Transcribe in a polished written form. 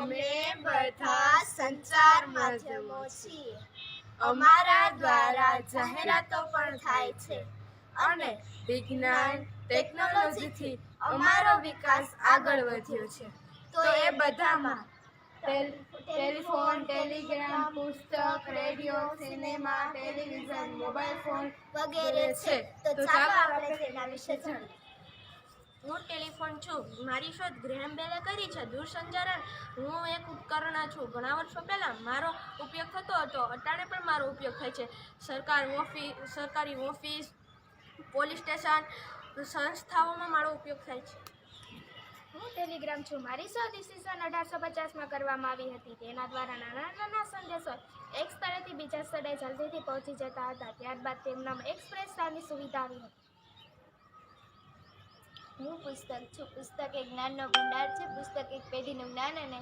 અમે બધા સંચાર માધ્યમો છીએ. અમારા દ્વારા જાહેરાતો પણ થાય છે અને વિજ્ઞાન ટેકનોલોજીથી અમારો વિકાસ આગળ વધ્યો છે. તો એ બધામાં ટેલિફોન, ટેલિગ્રામ, પુસ્તક, radio, cinema, television, mobile phone વગેરે છે. તો ચાલો આપણે તેના વિશે જાણીએ. હું ટેલિફોન છું. મારી શોધ ગ્રેહામ બેલે કરી છે. દૂરસંચારણ હું એક ઉપકરણ છું. ઘણા વર્ષો પહેલાં મારો ઉપયોગ થતો હતો. અટાણે પણ મારો ઉપયોગ થાય છે. સરકારી ઓફિસ, પોલીસ સ્ટેશન, સંસ્થાઓમાં મારો ઉપયોગ થાય છે. હું ટેલિગ્રામ છું. મારી શોધ ઈસવીસન 1850માં કરવામાં આવી હતી. તેના દ્વારા નાના સંદેશો એક સ્થળેથી બીજા સ્થળે જલ્દીથી પહોંચી જતા હતા. ત્યારબાદ તેમનામાં એક્સપ્રેસ નામની સુવિધા આવી હતી. હું પુસ્તક છું. પુસ્તક એક જ્ઞાનનો ભંડાર છે. પુસ્તક એક પેઢીનું જ્ઞાન અને